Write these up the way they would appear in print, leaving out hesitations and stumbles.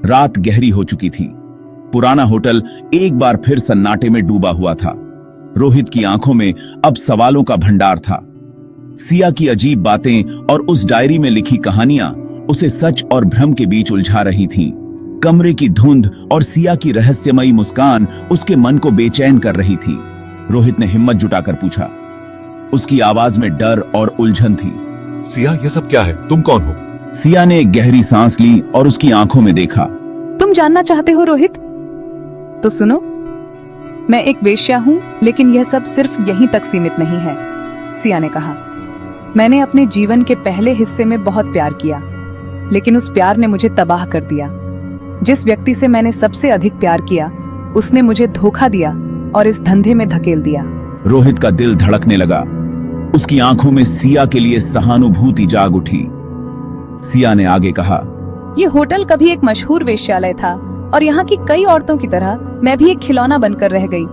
रात गहरी हो चुकी थी। पुराना होटल एक बार फिर सन्नाटे में डूबा हुआ था। रोहित की आंखों में अब सवालों का भंडार था। सिया की अजीब बातें और उस डायरी में लिखी कहानियां उसे सच और भ्रम के बीच उलझा रही थीं। कमरे की धुंध और सिया की रहस्यमयी मुस्कान उसके मन को बेचैन कर रही थी। रोहित ने हिम्मत जुटाकर पूछा। उसकी आवाज में डर और उलझन थी। सिया, ये सब क्या है? तुम कौन हो? सिया ने एक गहरी सांस ली और उसकी आंखों में देखा। तुम जानना चाहते हो रोहित? तो सुनो, मैं एक वेश्या हूँ, लेकिन यह सब सिर्फ यहीं तक सीमित नहीं है। सिया ने कहा, मैंने अपने जीवन के पहले हिस्से में बहुत प्यार किया, लेकिन उस प्यार ने मुझे तबाह कर दिया। जिस व्यक्ति से मैंने सबसे अधिक प्यार किया, उसने मुझे धोखा दिया और इस धंधे में धकेल दिया। रोहित का दिल धड़कने लगा। उसकी आंखों में सिया के लिए सहानुभूति जाग उठी। सिया ने आगे कहा, ये होटल कभी एक मशहूर वेश्यालय था और यहाँ की कई औरतों की तरह मैं भी एक खिलौना बनकर रह गई।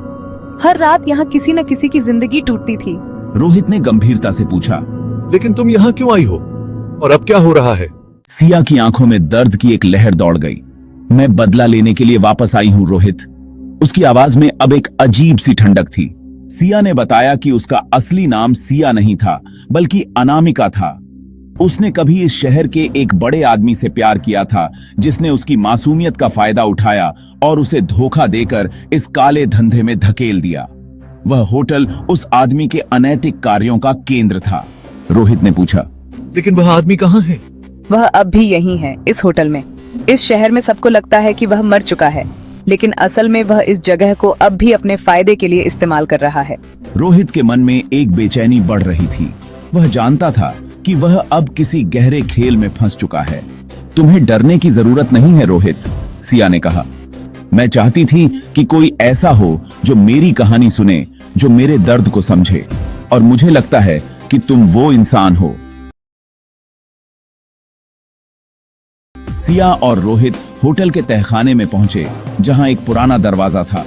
हर रात यहाँ किसी न किसी की जिंदगी टूटती थी। रोहित ने गंभीरता से पूछा, लेकिन तुम यहाँ क्यों आई हो और अब क्या हो रहा है? सिया की आंखों में दर्द की एक लहर दौड़ गई। मैं बदला लेने के लिए वापस आई हूँ रोहित। उसकी आवाज में अब एक अजीब सी ठंडक थी। सिया ने बताया कि उसका असली नाम सिया नहीं था, बल्कि अनामिका था। उसने कभी इस शहर के एक बड़े आदमी से प्यार किया था, जिसने उसकी मासूमियत का फायदा उठाया और उसे धोखा देकर इस काले धंधे में धकेल दिया। वह होटल उस आदमी के अनैतिक कार्यों का केंद्र था। रोहित ने पूछा, लेकिन वह आदमी कहाँ है? वह अब भी यहीं है, इस होटल में। इस शहर में सबको लगता है कि वह मर चुका है, लेकिन असल में वह इस जगह को अब भी अपने फायदे के लिए इस्तेमाल कर रहा है। रोहित के मन में एक बेचैनी बढ़ रही थी। वह जानता था कि वह अब किसी गहरे खेल में फंस चुका है। तुम्हें डरने की जरूरत नहीं है रोहित, सिया ने कहा। मैं चाहती थी कि कोई ऐसा हो जो मेरी कहानी सुने, जो मेरे दर्द को समझे, और मुझे लगता है कि तुम वो इंसान हो। सिया और रोहित होटल के तहखाने में पहुंचे, जहां एक पुराना दरवाजा था।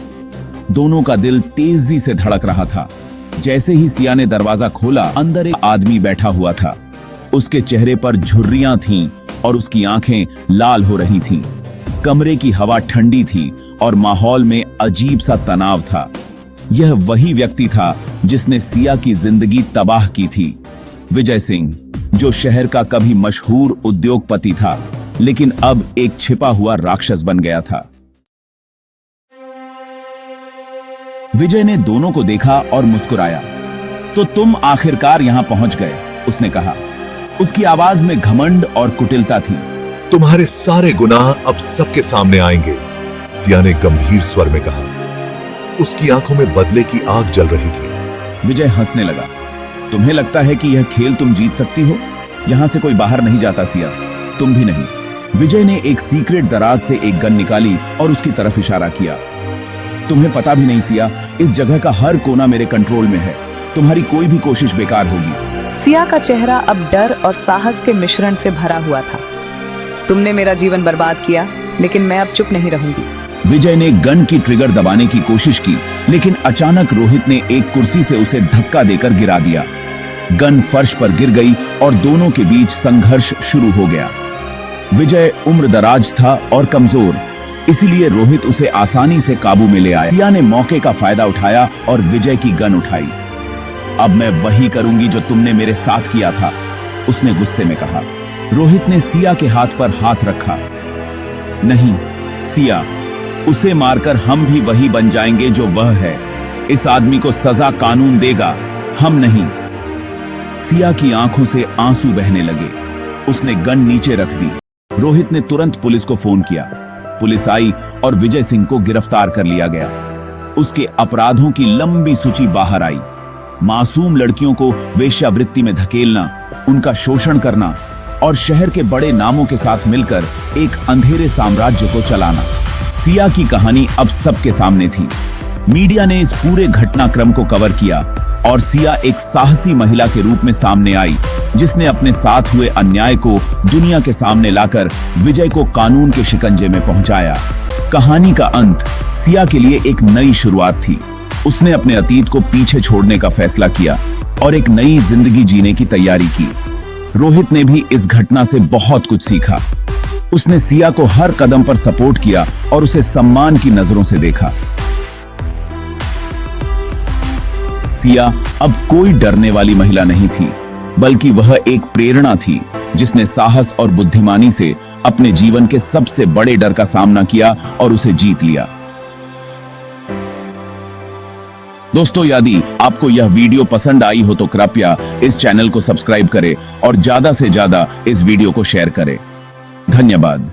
दोनों का दिल तेजी से धड़क रहा था। जैसे ही सिया ने दरवाजा खोला, अंदर एक आदमी बैठा हुआ था। उसके चेहरे पर झुर्रियां थीं और उसकी आंखें लाल हो रही थीं। कमरे की हवा ठंडी थी और माहौल में अजीब सा तनाव था। यह वही व्यक्ति था जिसने सिया की जिंदगी तबाह की थी। विजय सिंह, जो शहर का कभी मशहूर उद्योगपति था, लेकिन अब एक छिपा हुआ राक्षस बन गया था। विजय ने दोनों को देखा और मुस्कुराया। तो तुम आखिरकार यहां पहुंच गए, उसने कहा। उसकी आवाज में घमंड और कुटिलता थी। तुम्हारे सारे गुनाह अब सबके सामने आएंगे, सिया ने गंभीर स्वर में कहा। उसकी आंखों में बदले की आग जल रही थी। विजय हंसने लगा। तुम्हें लगता है कि यह खेल तुम जीत सकती हो? यहां से कोई बाहर नहीं जाता सिया, तुम भी नहीं। विजय ने एक सीक्रेट दराज से एक गन निकाली और उसकी तरफ इशारा किया। तुम्हें पता भी नहीं सिया, इस जगह का हर कोना मेरे कंट्रोल में है। तुम्हारी कोई भी कोशिश बेकार होगी। सिया का चेहरा अब डर और साहस के मिश्रण से भरा हुआ था। तुमने मेरा जीवन बर्बाद किया, लेकिन मैं अब चुप नहीं रहूंगी। विजय ने गन की ट्रिगर दबाने की कोशिश की, लेकिन अचानक रोहित ने एक कुर्सी से उसे धक्का देकर गिरा दिया। गन फर्श पर गिर गई और दोनों के बीच संघर्ष शुरू हो गया। विजय उम्रदराज था और कमजोर, इसीलिए रोहित उसे आसानी से काबू में ले आया। सिया ने मौके का फायदा उठाया और विजय की गन उठाई। अब मैं वही करूंगी जो तुमने मेरे साथ किया था, उसने गुस्से में कहा। रोहित ने सिया के हाथ पर हाथ रखा। नहीं सिया, उसे मारकर हम भी वही बन जाएंगे जो वह है। इस आदमी को सजा कानून देगा, हम नहीं। सिया की आंखों से आंसू बहने लगे। उसने गन नीचे रख दी। रोहित ने तुरंत पुलिस को फोन किया। पुलिस आई और विजय सिंह को गिरफ्तार कर लिया गया। उसके अपराधों की लंबी सूची बाहर आई। मासूम लड़कियों को वेश्यावृत्ति में धकेलना, उनका शोषण करना और शहर के बड़े नामों के साथ मिलकर एक अंधेरे साम्राज्य को चलाना। सिया की कहानी अब सबके सामने थी। मीडिया ने इस पूरे घटनाक्रम को कवर किया और सिया एक साहसी महिला के रूप में सामने आई, जिसने अपने साथ हुए अन्याय को दुनिया के सामने लाकर विजय को कानून के शिकंजे में पहुंचाया। कहानी का अंत सिया के लिए एक नई शुरुआत थी। उसने अपने अतीत को पीछे छोड़ने का फैसला किया और एक नई जिंदगी जीने की तैयारी की। रोहित ने भी इस घटना से बहुत कुछ सीखा। उसने सिया को हर कदम पर सपोर्ट किया और उसे सम्मान की नजरों से देखा। सिया अब कोई डरने वाली महिला नहीं थी, बल्कि वह एक प्रेरणा थी जिसने साहस और बुद्धिमानी से अपने जीवन के सबसे बड़े डर का सामना किया और उसे जीत लिया। दोस्तों, यदि आपको यह वीडियो पसंद आई हो तो कृपया इस चैनल को सब्सक्राइब करें और ज्यादा से ज्यादा इस वीडियो को शेयर करें। धन्यवाद।